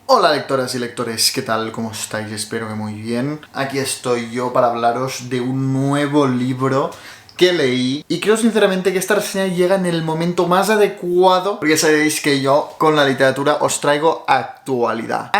Hola lectoras y lectores, ¿qué tal? ¿Cómo estáis? Espero que muy bien. Aquí estoy yo para hablaros de un nuevo libro que leí y creo sinceramente que esta reseña llega en el momento más adecuado, porque sabéis que yo con la literatura os traigo actualidad.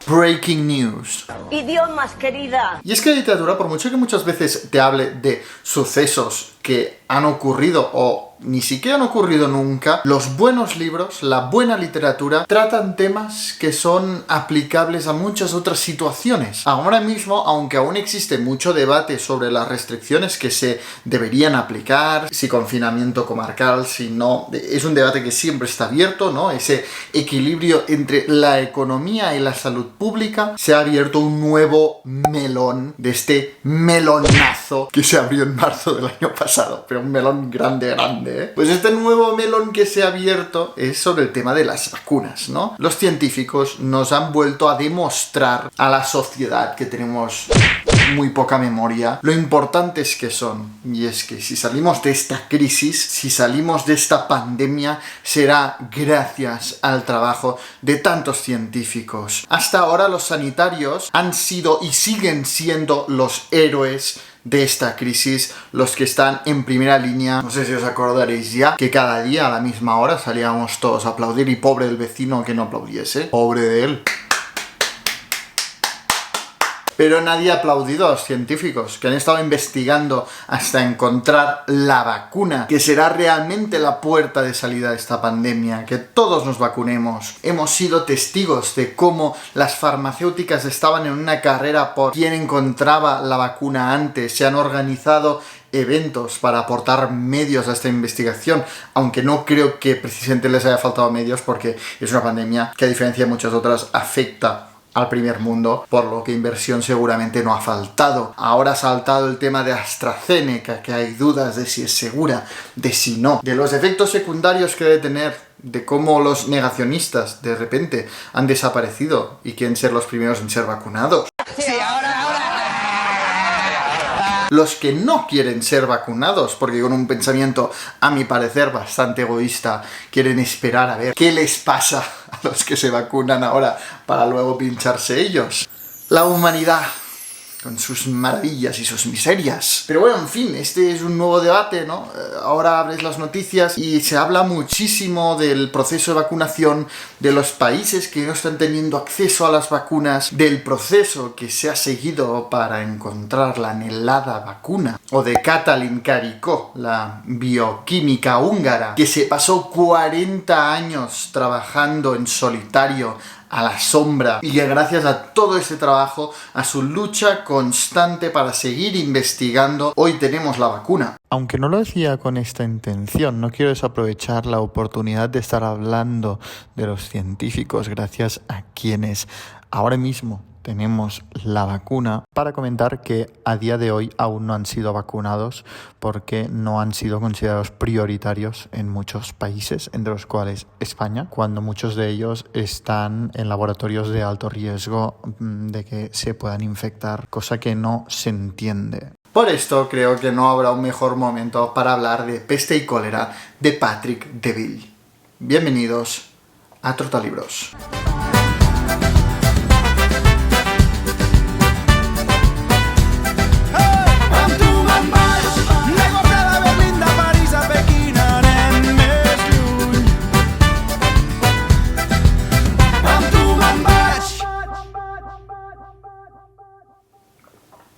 Breaking news. Idiomas, querida. Y es que la literatura, por mucho que muchas veces te hable de sucesos que han ocurrido o ni siquiera han ocurrido nunca, los buenos libros, la buena literatura, tratan temas que son aplicables a muchas otras situaciones. Ahora mismo, aunque aún existe mucho debate sobre las restricciones que se deberían aplicar, si confinamiento comarcal, si no, es un debate que siempre está abierto, ¿no? Ese equilibrio entre la economía y la salud pública. Se ha abierto un nuevo melón de este melonazo que se abrió en marzo del año pasado, pero un melón grande, ¿eh? Pues este nuevo melón que se ha abierto es sobre el tema de las vacunas, ¿no? Los científicos nos han vuelto a demostrar a la sociedad que tenemos muy poca memoria lo importantes que son. Y es que si salimos de esta crisis, si salimos de esta pandemia, será gracias al trabajo de tantos científicos. Hasta ahora los sanitarios han sido y siguen siendo los héroes de esta crisis, los que están en primera línea. No sé si os acordaréis ya que cada día a la misma hora salíamos todos a aplaudir y pobre el vecino que no aplaudiese, pobre de él. Pero nadie ha aplaudido a los científicos que han estado investigando hasta encontrar la vacuna, que será realmente la puerta de salida de esta pandemia, que todos nos vacunemos. Hemos sido testigos de cómo las farmacéuticas estaban en una carrera por quién encontraba la vacuna antes. Se han organizado eventos para aportar medios a esta investigación, aunque no creo que precisamente les haya faltado medios, porque es una pandemia que, a diferencia de muchas otras, afecta al primer mundo, por lo que inversión seguramente no ha faltado. Ahora ha saltado el tema de AstraZeneca, que hay dudas de si es segura, de si no, de los efectos secundarios que debe tener, de cómo los negacionistas de repente han desaparecido y quieren ser los primeros en ser vacunados. Sí, ahora. Los que no quieren ser vacunados, porque con un pensamiento, a mi parecer, bastante egoísta, quieren esperar a ver qué les pasa a los que se vacunan ahora para luego pincharse ellos. La humanidad, con sus maravillas y sus miserias. Pero bueno, en fin, este es un nuevo debate, ¿no? Ahora abres las noticias y se habla muchísimo del proceso de vacunación, de los países que no están teniendo acceso a las vacunas, del proceso que se ha seguido para encontrar la anhelada vacuna, o de Katalin Karikó, la bioquímica húngara, que se pasó 40 años trabajando en solitario, a la sombra, y que gracias a todo ese trabajo, a su lucha constante para seguir investigando, hoy tenemos la vacuna. Aunque no lo decía con esta intención, no quiero desaprovechar la oportunidad de estar hablando de los científicos gracias a quienes ahora mismo tenemos la vacuna, para comentar que a día de hoy aún no han sido vacunados porque no han sido considerados prioritarios en muchos países, entre los cuales España, cuando muchos de ellos están en laboratorios de alto riesgo de que se puedan infectar, cosa que no se entiende. Por esto creo que no habrá un mejor momento para hablar de Peste y Cólera de Patrick Deville. Bienvenidos a Trotalibros.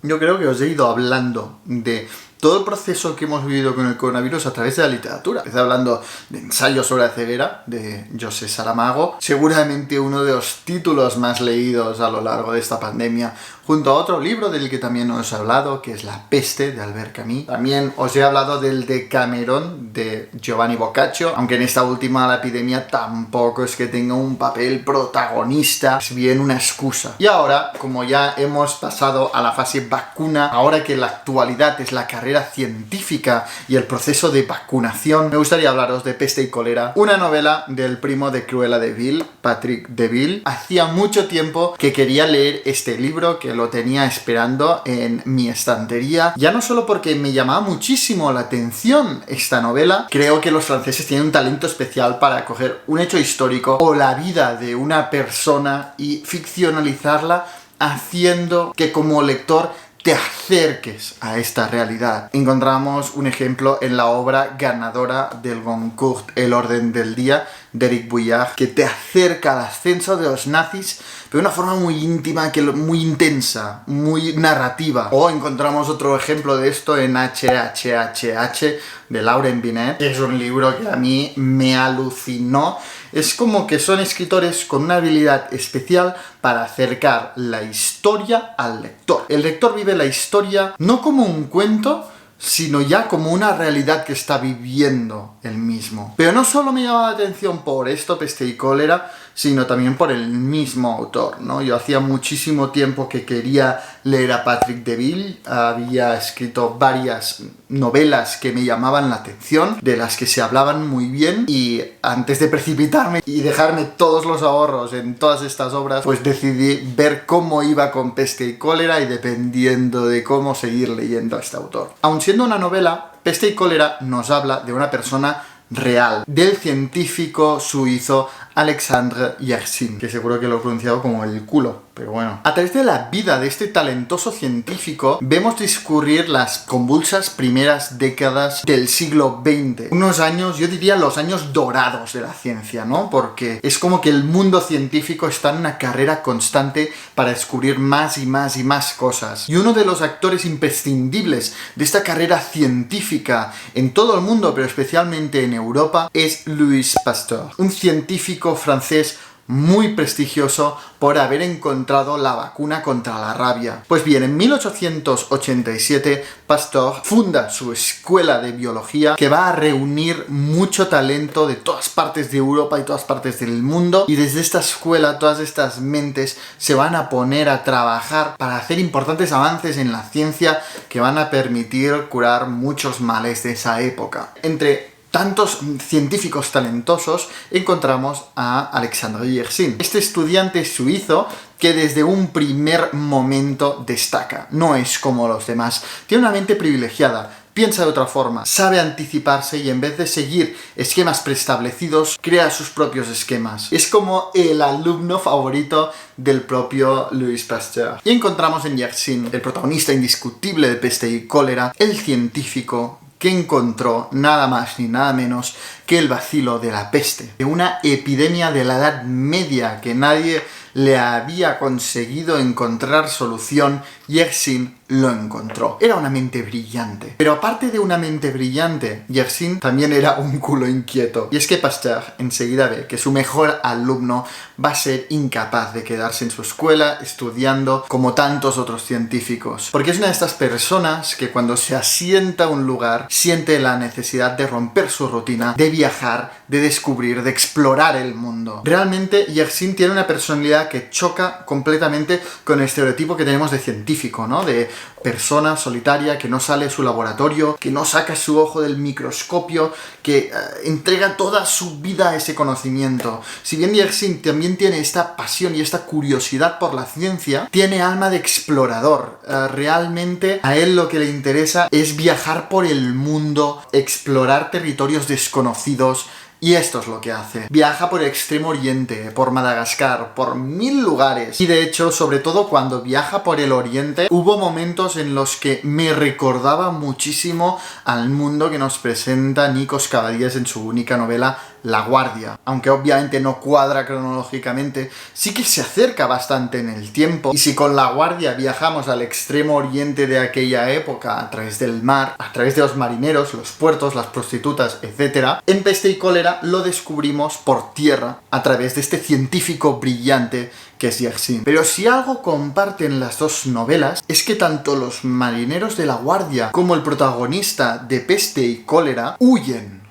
Yo creo que os he ido hablando de todo el proceso que hemos vivido con el coronavirus a través de la literatura. Empecé hablando de Ensayo sobre la ceguera, de José Saramago, seguramente uno de los títulos más leídos a lo largo de esta pandemia, junto a otro libro del que también os he hablado, que es La peste, de Albert Camus. También os he hablado del Decamerón, de Giovanni Boccaccio, aunque en esta última la epidemia tampoco es que tenga un papel protagonista, es bien una excusa. Y ahora, como ya hemos pasado a la fase vacuna, ahora que la actualidad es la carrera científica y el proceso de vacunación, me gustaría hablaros de Peste y Cólera, una novela del primo de Cruella de Vil, Patrick Deville. Hacía mucho tiempo que quería leer este libro, que lo tenía esperando en mi estantería, ya no solo porque me llamaba muchísimo la atención esta novela, creo que los franceses tienen un talento especial para coger un hecho histórico o la vida de una persona y ficcionalizarla, haciendo que como lector te acerques a esta realidad. Encontramos un ejemplo en la obra ganadora del Goncourt, El orden del día, de Eric Bouillard, que te acerca al ascenso de los nazis, pero de una forma muy íntima, muy intensa, muy narrativa. O encontramos otro ejemplo de esto en HHHH, de Lauren Binet, que es un libro que a mí me alucinó. Es como que son escritores con una habilidad especial para acercar la historia al lector. El lector vive la historia no como un cuento, sino ya como una realidad que está viviendo él mismo. Pero no solo me llamaba la atención por esto, Peste y Cólera, sino también por el mismo autor, ¿no? Yo hacía muchísimo tiempo que quería leer a Patrick Deville, había escrito varias novelas que me llamaban la atención, de las que se hablaban muy bien, y antes de precipitarme y dejarme todos los ahorros en todas estas obras, pues decidí ver cómo iba con Peste y Cólera y dependiendo de cómo seguir leyendo a este autor. Aun siendo una novela, Peste y Cólera nos habla de una persona real, del científico suizo Alexandre Yersin, que seguro que lo he pronunciado como el culo, pero bueno. A través de la vida de este talentoso científico vemos discurrir las convulsas primeras décadas del siglo XX. Unos años, yo diría los años dorados de la ciencia, ¿no? Porque es como que el mundo científico está en una carrera constante para descubrir más y más y más cosas. Y uno de los actores imprescindibles de esta carrera científica en todo el mundo, pero especialmente en Europa, es Louis Pasteur, un científico francés muy prestigioso por haber encontrado la vacuna contra la rabia. Pues bien, en 1887 Pasteur funda su escuela de biología que va a reunir mucho talento de todas partes de Europa y todas partes del mundo, y desde esta escuela todas estas mentes se van a poner a trabajar para hacer importantes avances en la ciencia que van a permitir curar muchos males de esa época. Entre tantos científicos talentosos encontramos a Alexandre Yersin, este estudiante suizo que desde un primer momento destaca. No es como los demás, tiene una mente privilegiada, piensa de otra forma, sabe anticiparse y en vez de seguir esquemas preestablecidos, crea sus propios esquemas. Es como el alumno favorito del propio Louis Pasteur. Y encontramos en Yersin, el protagonista indiscutible de Peste y Cólera, el científico que encontró nada más ni nada menos que el bacilo de la peste, de una epidemia de la Edad Media que nadie le había conseguido encontrar solución. Yersin lo encontró. Era una mente brillante. Pero aparte de una mente brillante, Yersin también era un culo inquieto. Y es que Pasteur enseguida ve que su mejor alumno va a ser incapaz de quedarse en su escuela estudiando como tantos otros científicos. Porque es una de estas personas que cuando se asienta a un lugar siente la necesidad de romper su rutina, de viajar, de descubrir, de explorar el mundo. Realmente Yersin tiene una personalidad que choca completamente con el estereotipo que tenemos de científico, ¿no? De persona solitaria que no sale de su laboratorio, que no saca su ojo del microscopio, que entrega toda su vida a ese conocimiento. Si bien Yersin también tiene esta pasión y esta curiosidad por la ciencia, tiene alma de explorador. Realmente a él lo que le interesa es viajar por el mundo, explorar territorios desconocidos. Y esto es lo que hace. Viaja por el Extremo Oriente, por Madagascar, por 1000 lugares. Y de hecho, sobre todo cuando viaja por el Oriente, hubo momentos en los que me recordaba muchísimo al mundo que nos presenta Nikos Kavalias en su única novela La Guardia. Aunque obviamente no cuadra cronológicamente, sí que se acerca bastante en el tiempo. Y si con La Guardia viajamos al Extremo Oriente de aquella época a través del mar, a través de los marineros, los puertos, las prostitutas, etc., en Peste y Cólera lo descubrimos por tierra a través de este científico brillante que es Yersin. Pero si algo comparten las dos novelas es que tanto los marineros de La Guardia como el protagonista de Peste y Cólera huyen.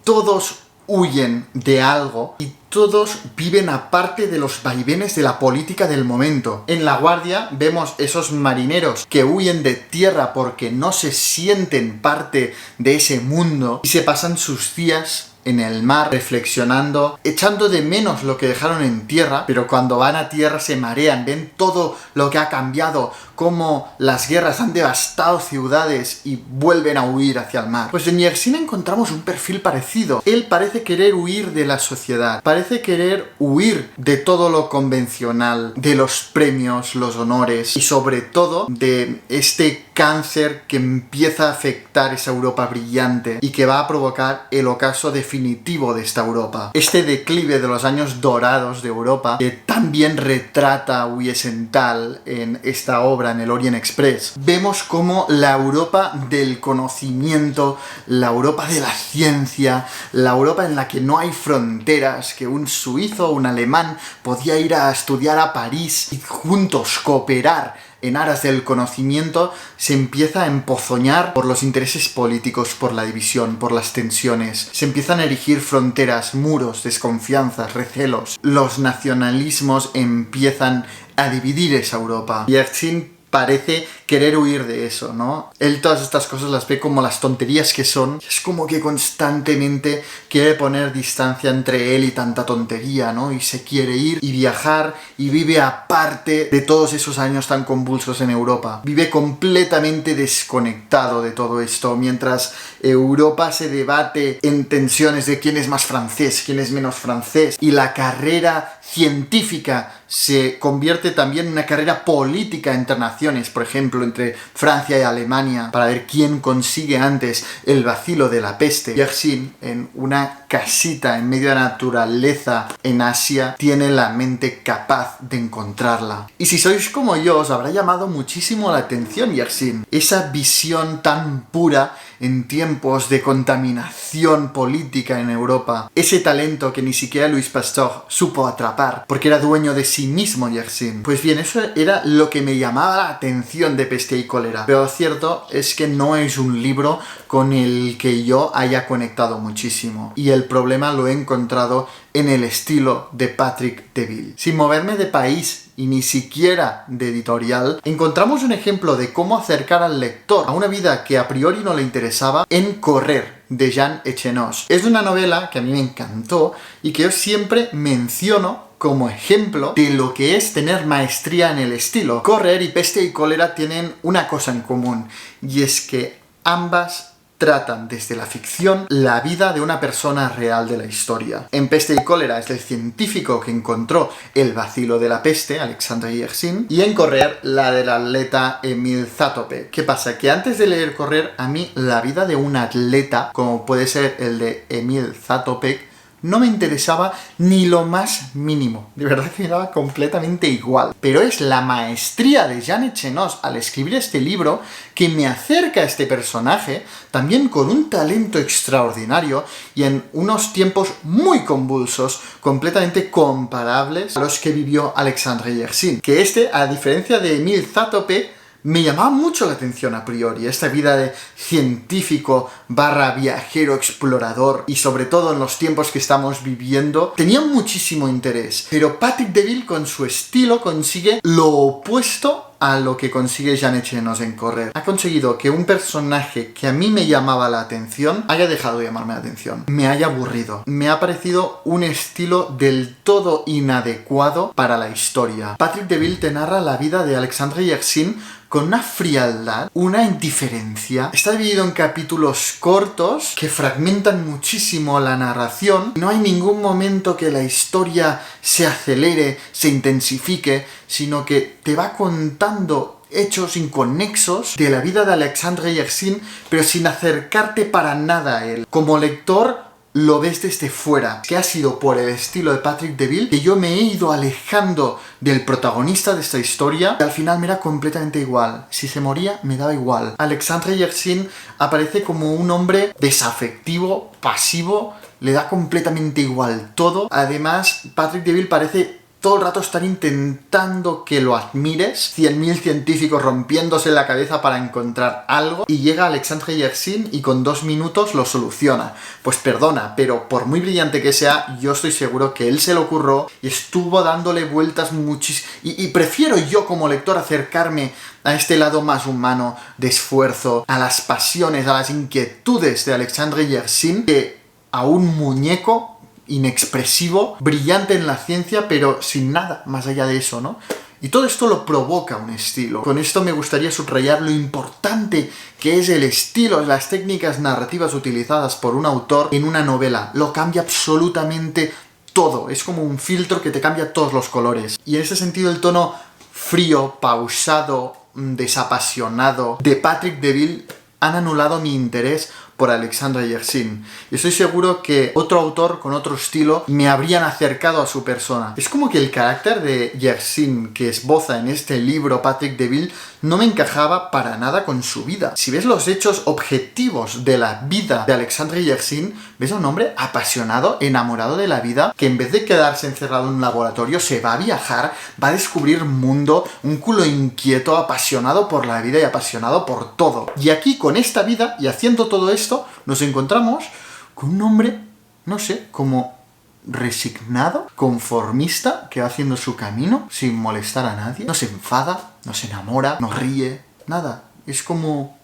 Todos huyen de algo y todos viven aparte de los vaivenes de la política del momento. En La Guardia vemos esos marineros que huyen de tierra porque no se sienten parte de ese mundo y se pasan sus días en el mar, reflexionando, echando de menos lo que dejaron en tierra, pero cuando van a tierra se marean, ven todo lo que ha cambiado, cómo las guerras han devastado ciudades y vuelven a huir hacia el mar. Pues en Yersin encontramos un perfil parecido. Él parece querer huir de la sociedad, parece querer huir de todo lo convencional, de los premios, los honores y sobre todo de este cáncer que empieza a afectar esa Europa brillante y que va a provocar el ocaso definitivo de esta Europa. Este declive de los años dorados de Europa que también retrata Wiesenthal en esta obra, en el Orient Express. Vemos cómo la Europa del conocimiento, la Europa de la ciencia, la Europa en la que no hay fronteras, que un suizo o un alemán podía ir a estudiar a París y juntos cooperar en aras del conocimiento, se empieza a empozoñar por los intereses políticos, por la división, por las tensiones. Se empiezan a erigir fronteras, muros, desconfianzas, recelos. Los nacionalismos empiezan a dividir esa Europa. Yersin parece querer huir de eso, ¿no? Él todas estas cosas las ve como las tonterías que son. Es como que constantemente quiere poner distancia entre él y tanta tontería, ¿no? Y se quiere ir y viajar y vive aparte de todos esos años tan convulsos en Europa. Vive completamente desconectado de todo esto, mientras Europa se debate en tensiones de quién es más francés, quién es menos francés, y la carrera científica se convierte también en una carrera política entre naciones, por ejemplo, entre Francia y Alemania, para ver quién consigue antes el vacilo de la peste. Yersin, en una casita en medio de la naturaleza en Asia, tiene la mente capaz de encontrarla. Y si sois como yo, os habrá llamado muchísimo la atención Yersin. Esa visión tan pura en tiempos de contaminación política en Europa. Ese talento que ni siquiera Louis Pasteur supo atrapar, porque era dueño de sí mismo Yersin. Pues bien, eso era lo que me llamaba la atención de Peste y Cólera. Pero lo cierto es que no es un libro con el que yo haya conectado muchísimo. Y el problema lo he encontrado en el estilo de Patrick Deville. Sin moverme de país y ni siquiera de editorial, encontramos un ejemplo de cómo acercar al lector a una vida que a priori no le interesaba en Correr, de Jean Echenoz. Es una novela que a mí me encantó y que yo siempre menciono como ejemplo de lo que es tener maestría en el estilo. Correr y Peste y Cólera tienen una cosa en común, y es que ambas tratan desde la ficción la vida de una persona real de la historia. En Peste y Cólera es el científico que encontró el vacilo de la peste, Alexandre Yersin, y en Correr la del atleta Emil Zatopek. ¿Qué pasa? Que antes de leer Correr, a mí la vida de un atleta, como puede ser el de Emil Zatopek, no me interesaba ni lo más mínimo. De verdad que me daba completamente igual. Pero es la maestría de Jean Echenoz al escribir este libro que me acerca a este personaje, también con un talento extraordinario y en unos tiempos muy convulsos, completamente comparables a los que vivió Alexandre Yersin. Que a diferencia de Emil Zatopek, me llamaba mucho la atención a priori, esta vida de científico / viajero explorador, y sobre todo en los tiempos que estamos viviendo, tenía muchísimo interés. Pero Patrick Deville con su estilo consigue lo opuesto a lo que consigue Jean Echenoz en Correr. Ha conseguido que un personaje que a mí me llamaba la atención haya dejado de llamarme la atención, me haya aburrido, me ha parecido un estilo del todo inadecuado para la historia. Patrick Deville te narra la vida de Alexandre Yersin con una frialdad, una indiferencia. Está dividido en capítulos cortos que fragmentan muchísimo la narración. No hay ningún momento que la historia se acelere, se intensifique, sino que te va contando hechos inconexos de la vida de Alexandre Yersin, pero sin acercarte para nada a él. Como lector, lo ves desde fuera, que ha sido por el estilo de Patrick Deville que yo me he ido alejando del protagonista de esta historia y al final me era completamente igual. Si se moría, me daba igual. Alexandre Yersin aparece como un hombre desafectivo, pasivo, le da completamente igual todo. Además, Patrick Deville parece todo el rato estar intentando que lo admires, 100.000 científicos rompiéndose la cabeza para encontrar algo, y llega Alexandre Yersin y con 2 minutos lo soluciona. Pues perdona, pero por muy brillante que sea, yo estoy seguro que él se lo ocurrió y estuvo dándole vueltas muchísimo. Y prefiero yo como lector acercarme a este lado más humano de esfuerzo, a las pasiones, a las inquietudes de Alexandre Yersin, que a un muñeco inexpresivo, brillante en la ciencia, pero sin nada más allá de eso, ¿no? Y todo esto lo provoca un estilo. Con esto me gustaría subrayar lo importante que es el estilo, las técnicas narrativas utilizadas por un autor en una novela. Lo cambia absolutamente todo. Es como un filtro que te cambia todos los colores. Y en ese sentido el tono frío, pausado, desapasionado de Patrick Deville han anulado mi interés por Alexandre Yersin. Y estoy seguro que otro autor con otro estilo me habrían acercado a su persona. Es como que el carácter de Yersin que esboza en este libro Patrick Deville no me encajaba para nada con su vida. Si ves los hechos objetivos de la vida de Alexandre Yersin, ves a un hombre apasionado, enamorado de la vida, que en vez de quedarse encerrado en un laboratorio, se va a viajar, va a descubrir mundo, un culo inquieto, apasionado por la vida y apasionado por todo. Y aquí, con esta vida y haciendo todo esto, nos encontramos con un hombre, no sé, como resignado, conformista, que va haciendo su camino sin molestar a nadie. No se enfada, no se enamora, no ríe, nada. Es como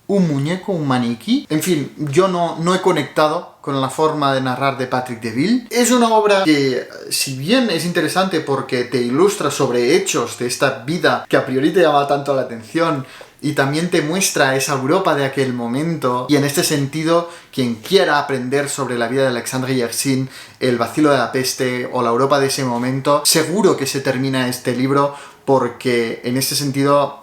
un muñeco, un maniquí. En fin, yo no he conectado con la forma de narrar de Patrick Deville. Es una obra que, si bien es interesante porque te ilustra sobre hechos de esta vida que a priori te llama tanto la atención, y también te muestra esa Europa de aquel momento, y en este sentido, quien quiera aprender sobre la vida de Alexandre Yersin, el vacilo de la peste o la Europa de ese momento, seguro que se termina este libro porque en este sentido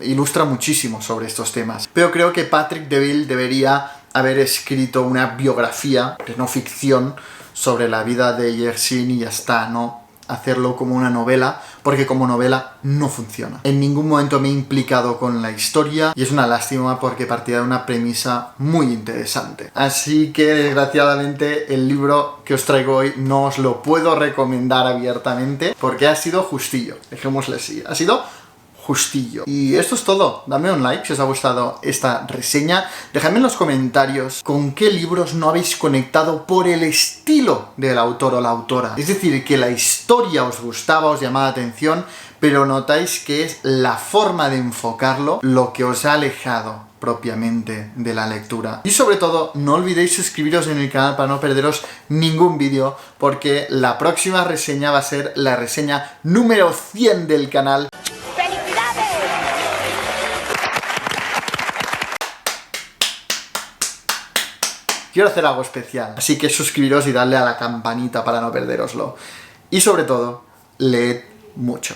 ilustra muchísimo sobre estos temas. Pero creo que Patrick Deville debería haber escrito una biografía de no ficción sobre la vida de Yersin y ya está, no hacerlo como una novela, porque como novela no funciona. En ningún momento me he implicado con la historia y es una lástima porque partía de una premisa muy interesante. Así que desgraciadamente el libro que os traigo hoy no os lo puedo recomendar abiertamente porque ha sido justillo, dejémosle así, ha sido justillo. Y esto es todo. Dame un like si os ha gustado esta reseña. Dejadme en los comentarios con qué libros no habéis conectado por el estilo del autor o la autora. Es decir, que la historia os gustaba, os llamaba la atención, pero notáis que es la forma de enfocarlo lo que os ha alejado propiamente de la lectura. Y sobre todo, no olvidéis suscribiros en el canal para no perderos ningún vídeo, porque la próxima reseña va a ser la reseña número 100 del canal. Quiero hacer algo especial, así que suscribiros y darle a la campanita para no perderoslo. Y sobre todo, leed mucho.